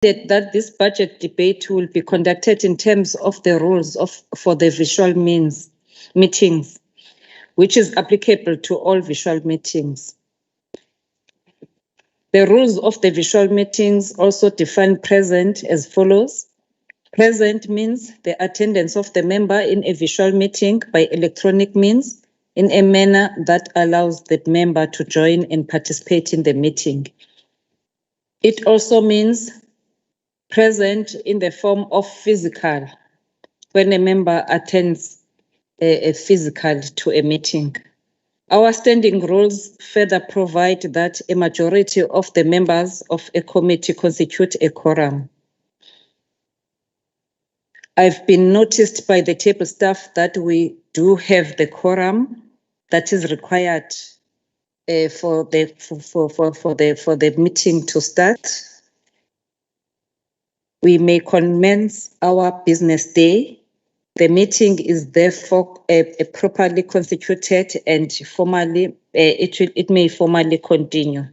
that this budget debate will be conducted in terms of the rules for the visual meetings, which is applicable to all visual meetings. The rules of the visual meetings also define present as follows. Present means the attendance of the member in a visual meeting by electronic means in a manner that allows the member to join and participate in the meeting. It also means present in the form of physical, when a member attends a physical to a meeting. Our standing rules further provide that a majority of the members of a committee constitute a quorum. I've been noticed by the table staff that we do have the quorum that is required for the meeting to start. We may commence our business day. The meeting is therefore properly constituted and formally it may formally continue.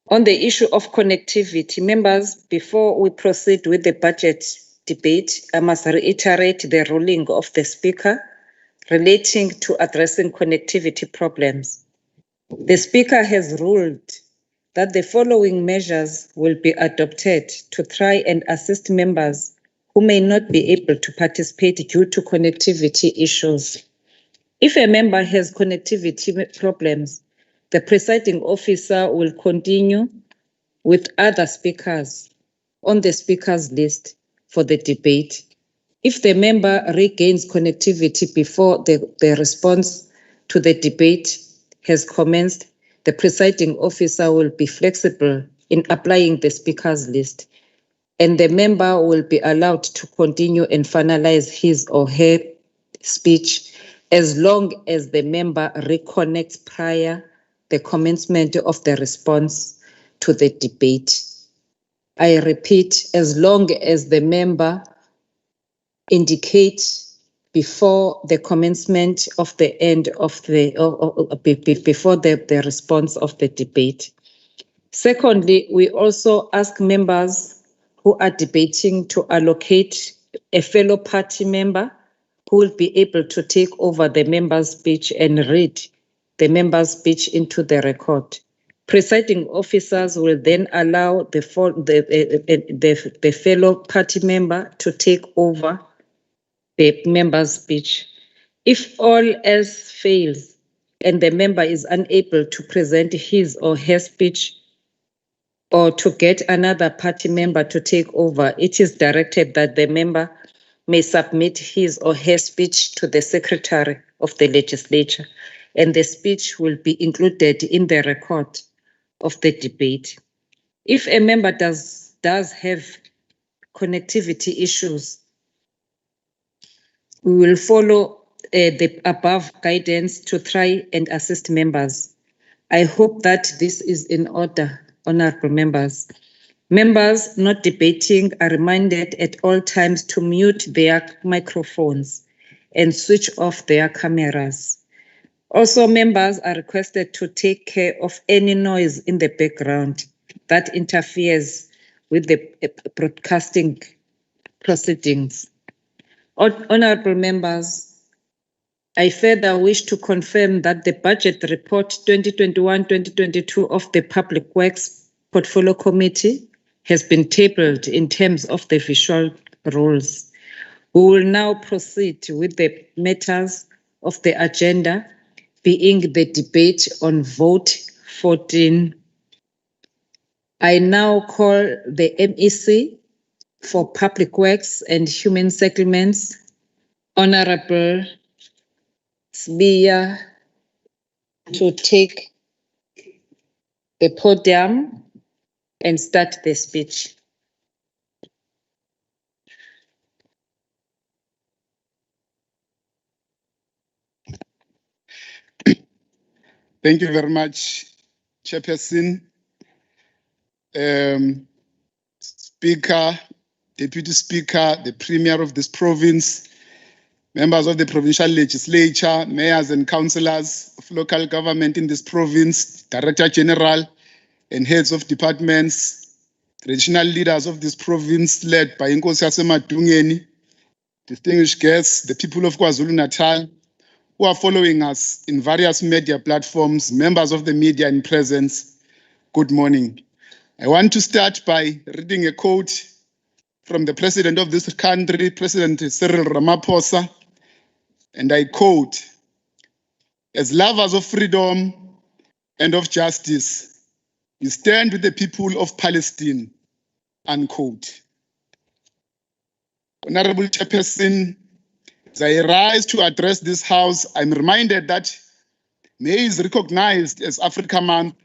On the issue of connectivity, members, before we proceed with the budget debate, I must reiterate the ruling of the Speaker relating to addressing connectivity problems. The Speaker has ruled that the following measures will be adopted to try and assist members who may not be able to participate due to connectivity issues. If a member has connectivity problems, the presiding officer will continue with other speakers on the speakers list for the debate. If the member regains connectivity before the response to the debate has commenced, the presiding officer will be flexible in applying the speakers list, and the member will be allowed to continue and finalize his or her speech as long as the member reconnects prior the commencement of the response to the debate. I repeat, as long as the member indicates before the commencement of the end of before the response of the debate. Secondly, we also ask members who are debating to allocate a fellow party member who will be able to take over the member's speech and read the member's speech into the record. Presiding officers will then allow the fellow party member to take over the member's speech. If all else fails and the member is unable to present his or her speech or to get another party member to take over, it is directed that the member may submit his or her speech to the Secretary of the Legislature, and the speech will be included in the record of the debate. If a member does have connectivity issues, we will follow the above guidance to try and assist members. I hope that this is in order, honorable members. Members not debating are reminded at all times to mute their microphones and switch off their cameras. Also, members are requested to take care of any noise in the background that interferes with the broadcasting proceedings. Honorable members, I further wish to confirm that the Budget Report 2021-2022 of the Public Works Portfolio Committee has been tabled in terms of the visual rules. We will now proceed with the matters of the agenda, being the debate on Vote 14. I now call the MEC for Public Works and Human Settlements, Honorable Sbiya, to take the podium and start the speech. Thank you very much, Chairperson, Speaker, Deputy Speaker, the Premier of this province, members of the Provincial Legislature, mayors and councillors of local government in this province, Director General, and heads of departments, traditional leaders of this province led by Inkosi Yasemadungeni, distinguished guests, the people of KwaZulu-Natal who are following us in various media platforms, members of the media in presence, good morning. I want to start by reading a quote from the president of this country, President Cyril Ramaphosa, and I quote, "As lovers of freedom and of justice, we stand with the people of Palestine," unquote. Honorable Chairperson, as I rise to address this House, I'm reminded that May is recognized as Africa Month.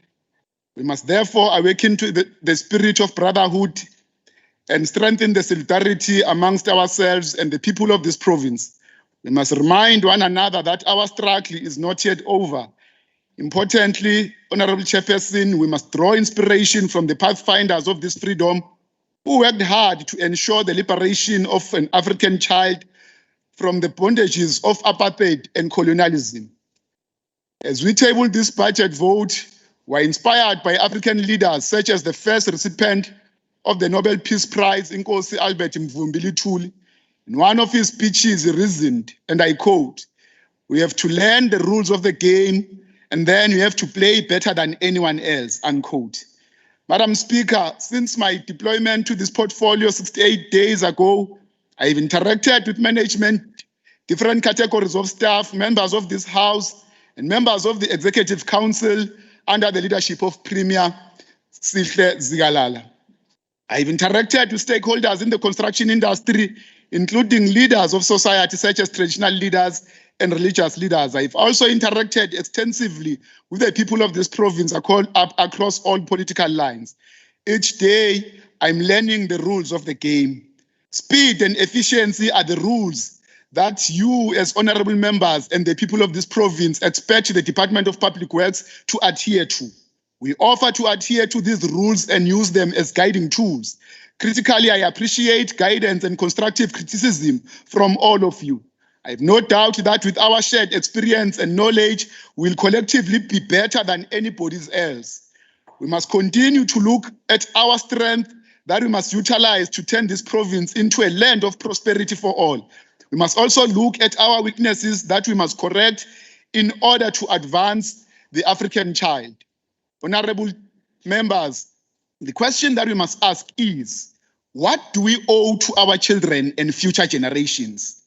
We must therefore awaken to the spirit of brotherhood and strengthen the solidarity amongst ourselves and the people of this province. We must remind one another that our struggle is not yet over. Importantly, Honorable Chairperson, we must draw inspiration from the pathfinders of this freedom who worked hard to ensure the liberation of an African child from the bondages of apartheid and colonialism. As we table this budget vote, we're inspired by African leaders such as the first recipient of the Nobel Peace Prize, Nkosi Albert Mvumbilithuli. In one of his speeches, he reasoned, and I quote, "We have to learn the rules of the game, and then we have to play better than anyone else," unquote. Madam Speaker, since my deployment to this portfolio 68 days ago, I've interacted with management, different categories of staff, members of this House, and members of the Executive Council under the leadership of Premier Sihle Zikalala. I've interacted with stakeholders in the construction industry, including leaders of society such as traditional leaders and religious leaders. I've also interacted extensively with the people of this province across all political lines. Each day, I'm learning the rules of the game. Speed and efficiency are the rules that you as honorable members and the people of this province expect the Department of Public Works to adhere to. We offer to adhere to these rules and use them as guiding tools. Critically, I appreciate guidance and constructive criticism from all of you. I have no doubt that with our shared experience and knowledge, we'll collectively be better than anybody else. We must continue to look at our strength that we must utilize to turn this province into a land of prosperity for all. We must also look at our weaknesses that we must correct in order to advance the African child. Honorable members, the question that we must ask is, what do we owe to our children and future generations?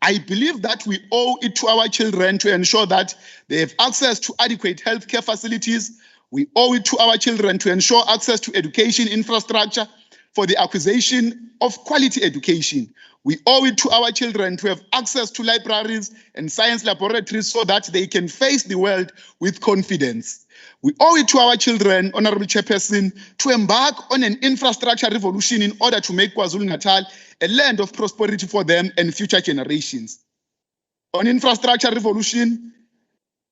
I believe that we owe it to our children to ensure that they have access to adequate healthcare facilities. We owe it to our children to ensure access to education infrastructure for the acquisition of quality education. We owe it to our children to have access to libraries and science laboratories so that they can face the world with confidence. We owe it to our children, Honorable Chairperson, to embark on an infrastructure revolution in order to make KwaZulu-Natal a land of prosperity for them and future generations. On infrastructure revolution,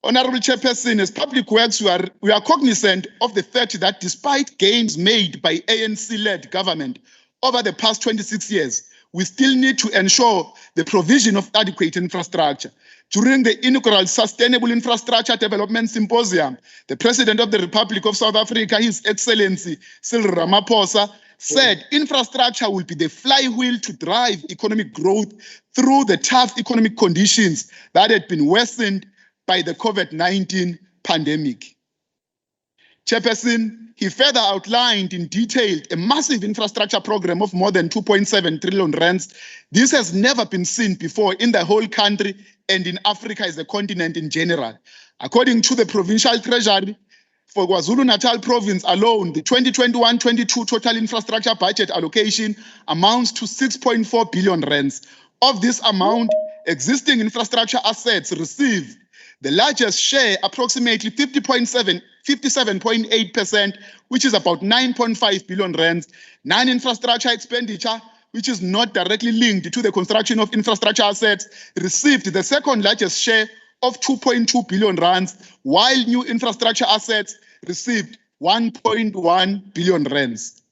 Honorable Chairperson, as Public Works, we are cognizant of the fact that despite gains made by ANC-led government over the past 26 years, we still need to ensure the provision of adequate infrastructure. During the inaugural Sustainable Infrastructure Development Symposium, the President of the Republic of South Africa, His Excellency Cyril Ramaphosa, said infrastructure will be the flywheel to drive economic growth through the tough economic conditions that had been worsened by the COVID-19 pandemic. Chairperson, he further outlined in detail a massive infrastructure program of more than 2.7 trillion rands. This has never been seen before in the whole country and in Africa as a continent in general. According to the provincial treasury, for KwaZulu-Natal province alone, the 2021-22 total infrastructure budget allocation amounts to 6.4 billion rands. Of this amount, existing infrastructure assets receive the largest share, approximately 57.8%, which is about 9.5 billion rands. Non-infrastructure expenditure, which is not directly linked to the construction of infrastructure assets, received the second largest share of 2.2 billion rands, while new infrastructure assets received 1.1 billion rands.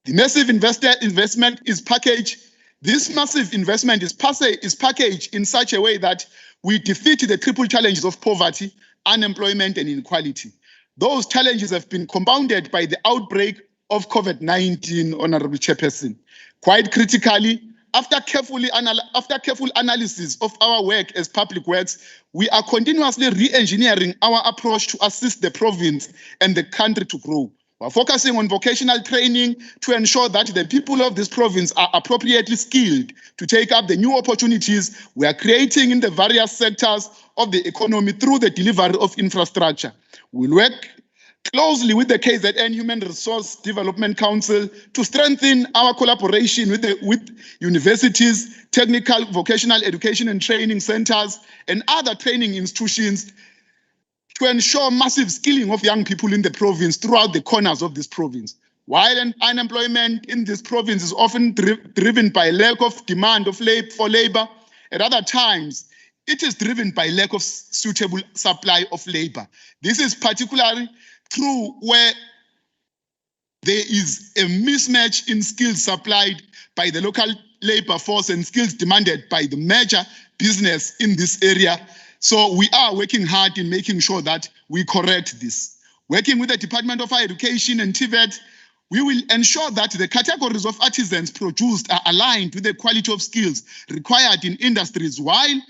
The massive investment is packaged. This massive investment is packaged in such a way that we defeat the triple challenges of poverty, unemployment, and inequality. Those challenges have been compounded by the outbreak of COVID-19, Honorable Chairperson. Quite critically, after careful analysis of our work as public works, we are continuously re-engineering our approach to assist the province and the country to grow. We're focusing on vocational training to ensure that the people of this province are appropriately skilled to take up the new opportunities we are creating in the various sectors of the economy through the delivery of infrastructure. We'll work closely with the KZN Human Resource Development Council to strengthen our collaboration with universities, technical, vocational education and training centers, and other training institutions to ensure massive skilling of young people in the province throughout the corners of this province. While unemployment in this province is often driven by lack of demand for labor, at other times, it is driven by lack of suitable supply of labor. This is particularly true where there is a mismatch in skills supplied by the local labor force and skills demanded by the major business in this area. So we are working hard in making sure that we correct this. Working with the Department of Higher Education and TVET, we will ensure that the categories of artisans produced are aligned with the quality of skills required in industries, while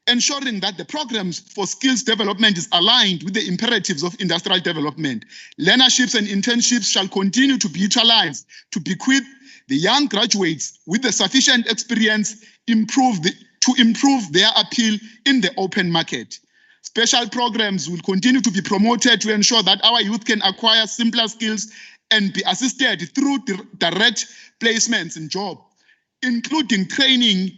ensuring that the programs for skills development is aligned with the imperatives of industrial development. Learnerships and internships shall continue to be utilized to bequeath the young graduates with the sufficient experience to improve their appeal in the open market. Special programs will continue to be promoted to ensure that our youth can acquire simpler skills and be assisted through direct placements in jobs, including training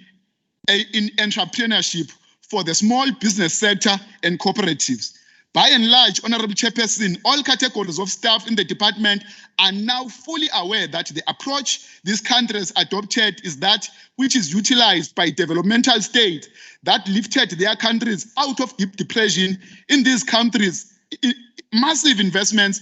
in entrepreneurship for the small business sector and cooperatives. By and large, Honorable Chairperson, all categories of staff in the department are now fully aware that the approach this country has adopted is that which is utilized by developmental states that lifted their countries out of deep depression. In these countries, massive investments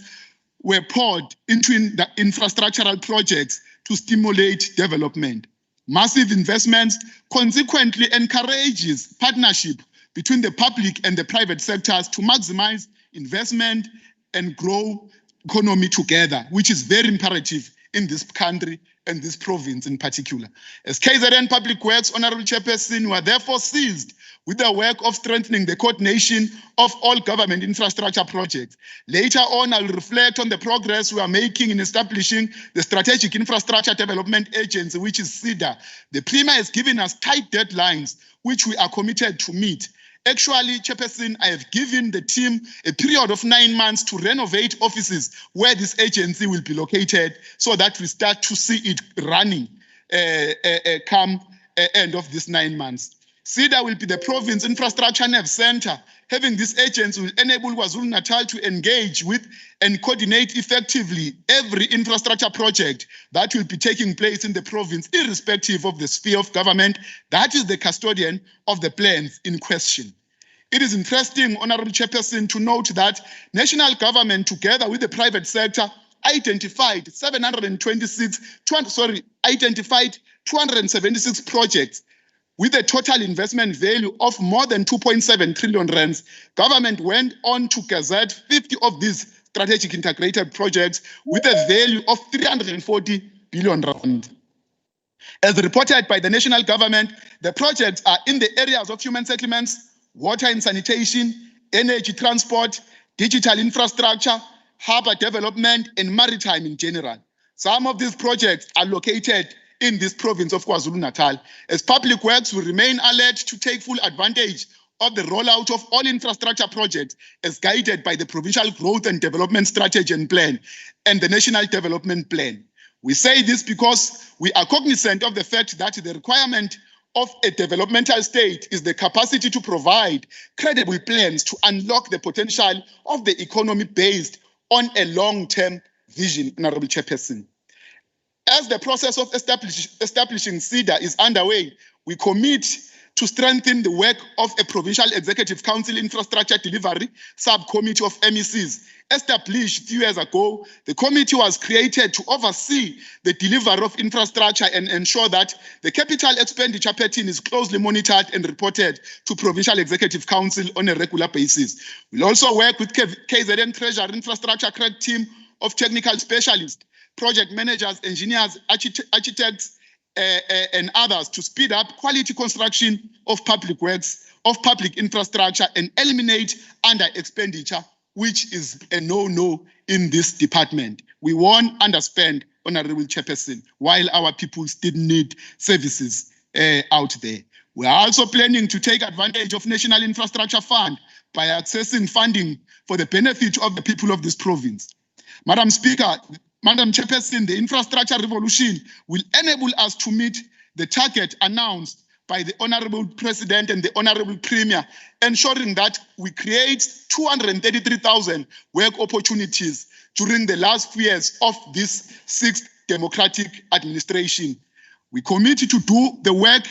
were poured into the infrastructural projects to stimulate development. Massive investments consequently encourages partnership between the public and the private sectors to maximize investment and grow economy together, which is very imperative in this country and this province in particular. As KZN Public Works, Honorable Chairperson, we are therefore seized with the work of strengthening the coordination of all government infrastructure projects. Later on, I'll reflect on the progress we are making in establishing the Strategic Infrastructure Development Agency, which is SIDA. The Premier has given us tight deadlines, which we are committed to meet. Actually, Chairperson, I have given the team a period of 9 months to renovate offices where this agency will be located so that we start to see it running come end of this 9 months. SIDA will be the province infrastructure nerve center. Having this agency will enable KwaZulu-Natal to engage with and coordinate effectively every infrastructure project that will be taking place in the province, irrespective of the sphere of government that is the custodian of the plans in question. It is interesting, Honorable Chairperson, to note that national government, together with the private sector, identified 276 projects with a total investment value of more than 2.7 trillion rands. Government went on to gazette 50 of these strategic integrated projects with a value of 340 billion rand. As reported by the national government, the projects are in the areas of human settlements, water and sanitation, energy transport, digital infrastructure, harbour development, and maritime in general. Some of these projects are located in this province of KwaZulu-Natal. As Public Works will remain alert to take full advantage of the rollout of all infrastructure projects as guided by the Provincial Growth and Development Strategy and Plan and the National Development Plan. We say this because we are cognizant of the fact that the requirement of a developmental state is the capacity to provide credible plans to unlock the potential of the economy based on a long-term vision, Honorable Chairperson. As the process of establishing SIDA is underway, we commit to strengthen the work of a Provincial Executive Council Infrastructure Delivery Subcommittee of MECs. Established a few years ago, the committee was created to oversee the delivery of infrastructure and ensure that the capital expenditure pattern is closely monitored and reported to Provincial Executive Council on a regular basis. We'll also work with KZN Treasury Infrastructure Crack team of technical specialists, project managers, engineers, architects, and others to speed up quality construction of public works, of public infrastructure, and eliminate under expenditure, which is a no-no in this department. We won't underspend, Honorable Chairperson, while our people still need services out there. We are also planning to take advantage of National Infrastructure Fund by accessing funding for the benefit of the people of this province. Madam Speaker, Madam Chairperson, the infrastructure revolution will enable us to meet the target announced by the Honorable President and the Honorable Premier, ensuring that we create 233,000 work opportunities during the last few years of this sixth democratic administration. We commit to do the work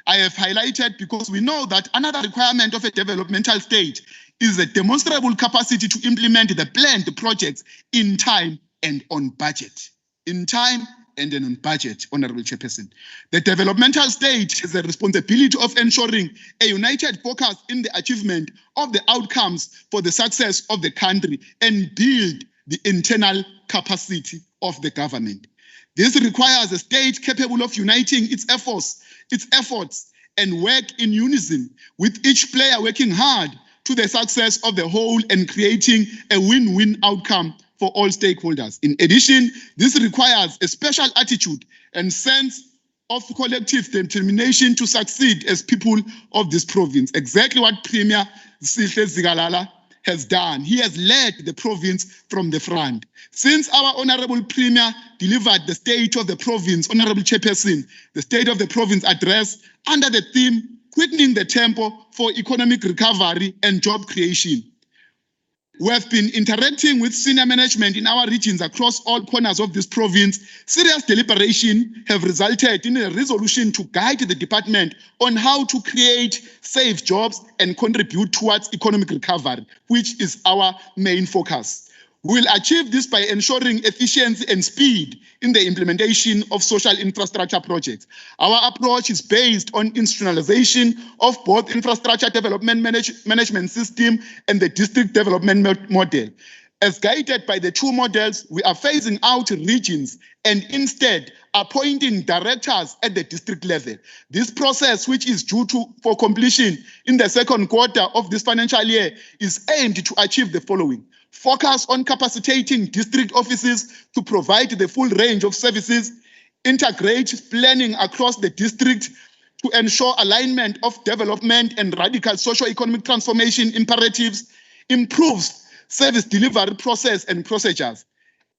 I have highlighted because we know that another requirement of a developmental state is a demonstrable capacity to implement the planned projects in time and on budget. In time and then on budget, Honorable Chairperson. The developmental state has a responsibility of ensuring a united focus in the achievement of the outcomes for the success of the country and build the internal capacity of the government. This requires a state capable of uniting its efforts and work in unison, with each player working hard to the success of the whole and creating a win-win outcome for all stakeholders. In addition, this requires a special attitude and sense of collective determination to succeed as people of this province. Exactly what Premier Sihle Zikalala has done. He has led the province from the front. Since our Honorable Premier delivered the State of the Province, Honorable Chairperson, the State of the Province address under the theme, quickening the tempo for economic recovery and job creation. We have been interacting with senior management in our regions across all corners of this province. Serious deliberation have resulted in a resolution to guide the department on how to create safe jobs and contribute towards economic recovery, which is our main focus. We will achieve this by ensuring efficiency and speed in the implementation of social infrastructure projects. Our approach is based on institutionalization of both infrastructure development management system and the district development model. As guided by the two models, we are phasing out regions and instead appointing directors at the district level. This process, which is due for completion in the second quarter of this financial year, is aimed to achieve the following. Focus on capacitating district offices to provide the full range of services, integrate planning across the district to ensure alignment of development and radical socio-economic transformation imperatives, improves service delivery process and procedures,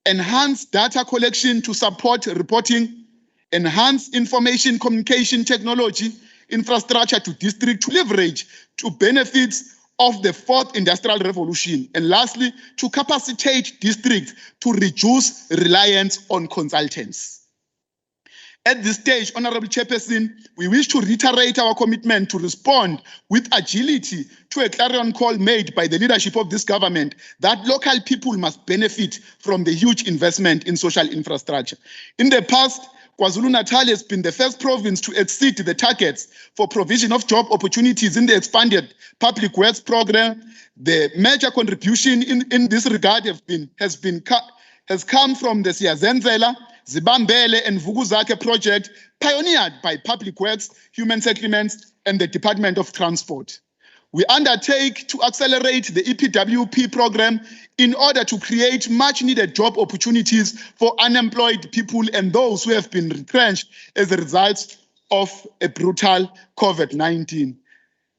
enhance data collection to support reporting, enhance information communication technology infrastructure to district to leverage to benefits of the fourth industrial revolution, and lastly, to capacitate districts to reduce reliance on consultants. At this stage, Honorable Chairperson, we wish to reiterate our commitment to respond with agility to a clarion call made by the leadership of this government that local people must benefit from the huge investment in social infrastructure. In the past, KwaZulu-Natal has been the first province to exceed the targets for provision of job opportunities in the expanded public works program. The major contribution in this regard has come from the Siyazenzela, Zibambele and Vukuzake project pioneered by Public Works, Human Settlements and the Department of Transport. We undertake to accelerate the EPWP program in order to create much needed job opportunities for unemployed people and those who have been retrenched as a result of a brutal COVID-19.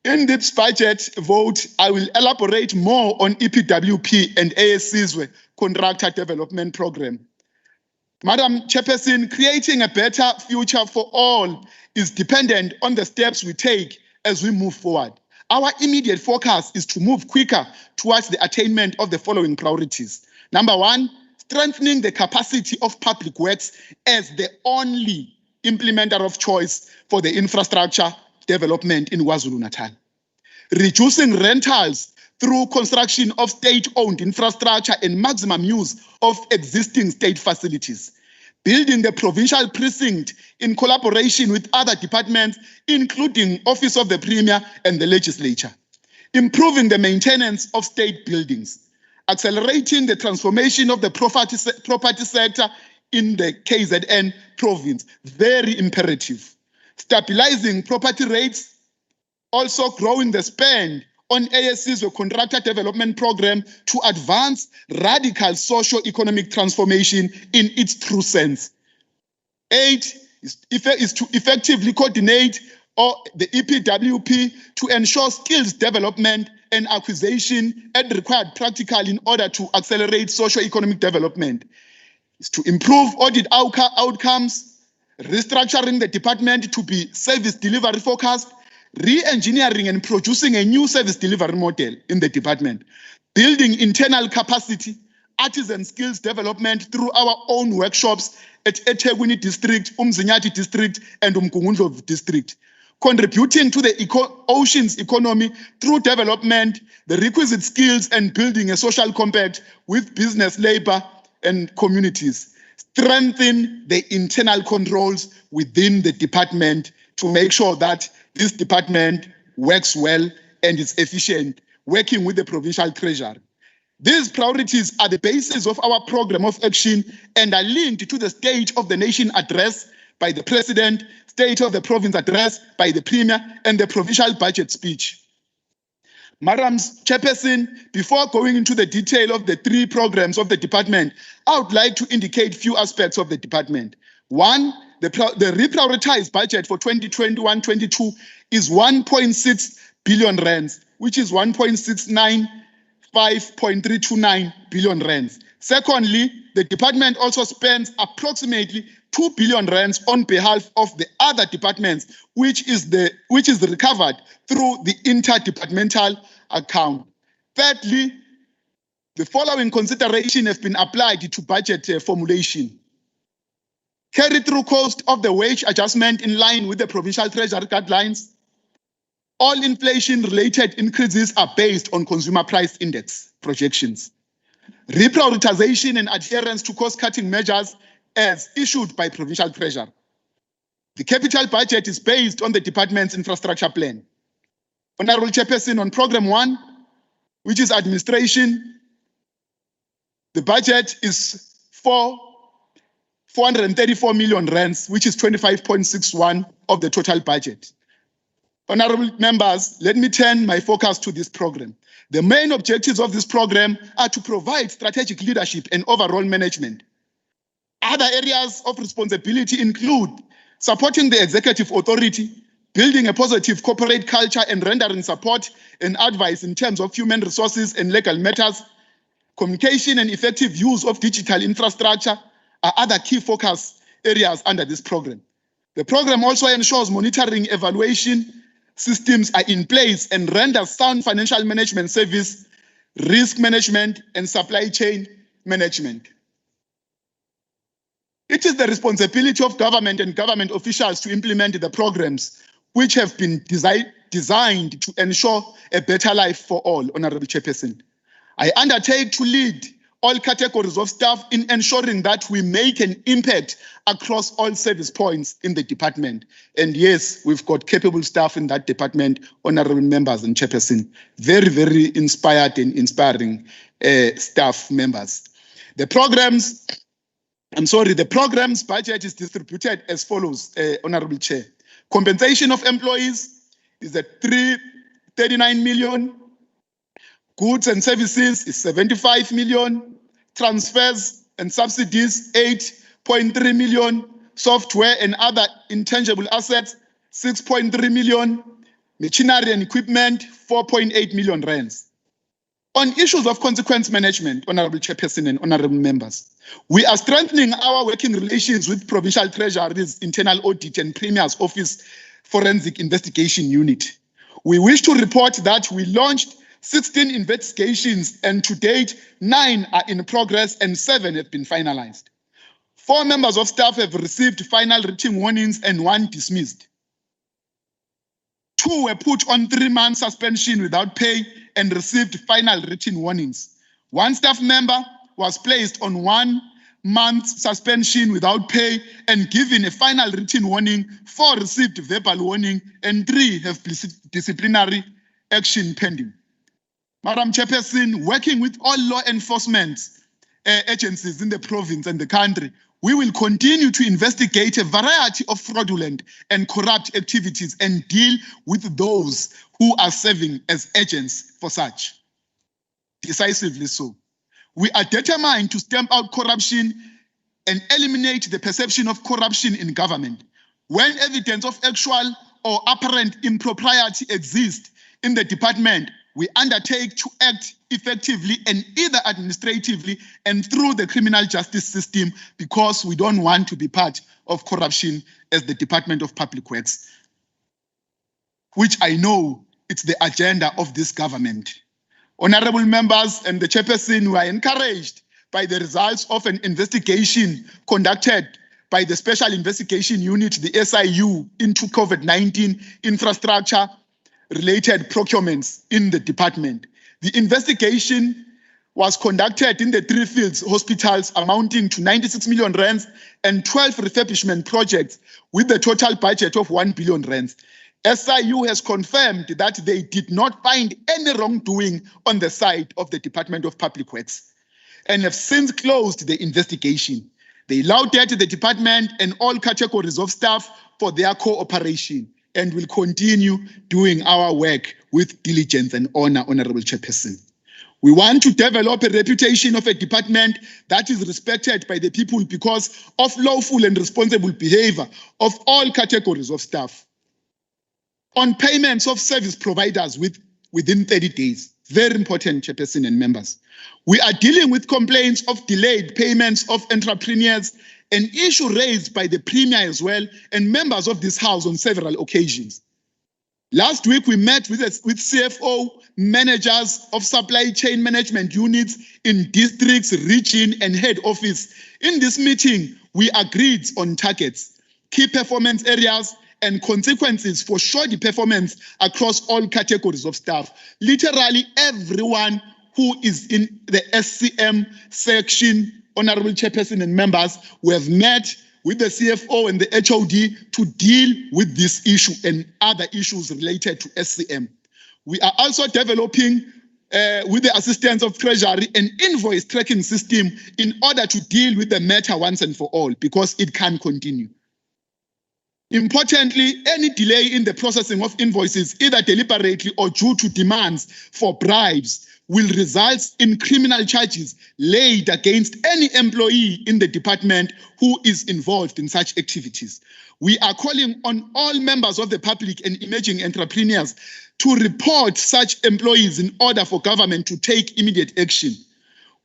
In this budget vote, I will elaborate more on EPWP and ASC's contractor development program. Madam Chairperson, creating a better future for all is dependent on the steps we take as we move forward. Our immediate focus is to move quicker towards the attainment of the following priorities. Number one, strengthening the capacity of public works as the only implementer of choice for the infrastructure development in KwaZulu-Natal, reducing rentals through construction of state-owned infrastructure and maximum use of existing state facilities, building the provincial precinct in collaboration with other departments, including Office of the Premier and the Legislature, improving the maintenance of state buildings, accelerating the transformation of the property sector in the KZN province, very imperative, stabilizing property rates, also growing the spend on ASC's Contractor Development Program to advance radical socio-economic transformation in its true sense. 8 is to effectively coordinate the EPWP to ensure skills development and acquisition and required practical in order to accelerate socio-economic development. Is to improve audit outcomes, restructuring the department to be service delivery focused, re-engineering and producing a new service delivery model in the department, building internal capacity, artisan skills development through our own workshops at eThekwini District, Umzinyathi District, and Umgungundlovu District, contributing to the ocean's economy through development, the requisite skills, and building a social compact with business, labor, and communities, strengthen the internal controls within the department to make sure that this department works well and is efficient, working with the provincial treasury. These priorities are the basis of our program of action and are linked to the State of the Nation address by the President, State of the Province address by the Premier, and the provincial budget speech. Madam Chairperson, before going into the detail of the 3 programs of the department, I would like to indicate few aspects of the department. 1, the reprioritized budget for 2021-22 is 1.6 billion rands, which is 1.695.329 billion rands. Secondly, the department also spends approximately 2 billion rands on behalf of the other departments, which is recovered through the interdepartmental account. Thirdly, the following consideration have been applied to budget formulation. Carry-through cost of the wage adjustment in line with the provincial treasury guidelines. All inflation-related increases are based on consumer price index projections. Reprioritization and adherence to cost-cutting measures as issued by provincial treasury. The capital budget is based on the department's infrastructure plan. Honorable Chairperson, on Program 1, which is administration, the budget is 434 million rands, which is 25.61% of the total budget. Honorable members, let me turn my focus to this program. The main objectives of this program are to provide strategic leadership and overall management. Other areas of responsibility include supporting the executive authority, building a positive corporate culture and rendering support and advice in terms of human resources and legal matters. Communication and effective use of digital infrastructure are other key focus areas under this program. The program also ensures monitoring evaluation systems are in place and renders sound financial management service, risk management, and supply chain management. It is the responsibility of government and government officials to implement the programs which have been designed to ensure a better life for all, Honorable Chairperson. I undertake to lead all categories of staff in ensuring that we make an impact across all service points in the department. And yes, we've got capable staff in that department, honorable members and chairperson. Very, very inspired and inspiring staff members. The program's budget is distributed as follows, Honorable Chair. Compensation of employees is at 339 million. Goods and services is 75 million. Transfers and subsidies, 8.3 million. Software and other intangible assets, 6.3 million. Machinery and equipment, 4.8 million rands. On issues of consequence management, Honorable Chairperson and honorable members, we are strengthening our working relations with Provincial Treasury's Internal Audit and Premier's Office Forensic Investigation Unit. We wish to report that we launched 16 investigations and to date, 9 are in progress and 7 have been finalized. 4 members of staff have received final written warnings and 1 dismissed. 2 were put on 3-month suspension without pay and received final written warnings. 1 staff member was placed on 1-month suspension without pay and given a final written warning. 4 received verbal warning and 3 have disciplinary action pending. Madam Chairperson, working with all law enforcement agencies in the province and the country, we will continue to investigate a variety of fraudulent and corrupt activities and deal with those who are serving as agents for such. Decisively so. We are determined to stamp out corruption and eliminate the perception of corruption in government. When evidence of actual or apparent impropriety exists in the department, we undertake to act effectively and either administratively and through the criminal justice system, because we don't want to be part of corruption as the Department of Public Works, which I know it's the agenda of this government. Honorable members and the chairperson, we are encouraged by the results of an investigation conducted by the Special Investigation Unit, the SIU, into COVID-19 infrastructure-related procurements in the department. The investigation was conducted in the 3 fields hospitals amounting to 96 million rands and 12 refurbishment projects with a total budget of 1 billion rands. SIU has confirmed that they did not find any wrongdoing on the side of the Department of Public Works and have since closed the investigation. They lauded the department and all categories of staff for their cooperation and will continue doing our work with diligence and honor, Honorable Chairperson. We want to develop a reputation of a department that is respected by the people because of lawful and responsible behavior of all categories of staff. On payments of service providers within 30 days, very important, Chairperson and members. We are dealing with complaints of delayed payments of entrepreneurs, an issue raised by the Premier as well and members of this House on several occasions. Last week, we met with CFO managers of supply chain management units in districts, region, and head office. In this meeting, we agreed on targets, key performance areas, and consequences for shoddy performance across all categories of staff. Literally everyone who is in the SCM section, Honorable Chairperson and members, we have met with the CFO and the HOD to deal with this issue and other issues related to SCM. We are also developing, with the assistance of Treasury, an invoice tracking system in order to deal with the matter once and for all, because it can continue. Importantly, any delay in the processing of invoices, either deliberately or due to demands for bribes, will result in criminal charges laid against any employee in the department who is involved in such activities. We are calling on all members of the public and emerging entrepreneurs to report such employees in order for government to take immediate action.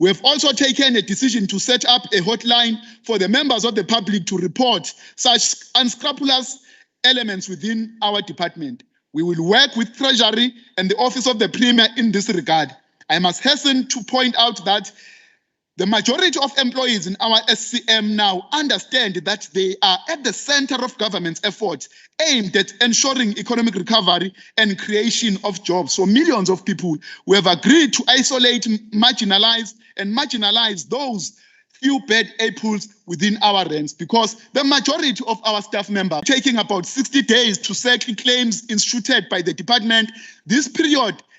We have also taken a decision to set up a hotline for the members of the public to report such unscrupulous elements within our department. We will work with Treasury and the Office of the Premier in this regard. I must hasten to point out that the majority of employees in our SCM now understand that they are at the center of government's efforts aimed at ensuring economic recovery and creation of jobs. So millions of people who have agreed to isolate, marginalize those few bad apples within our ranks, because the majority of our staff members are taking about 60 days to settle claims instituted by the department. This period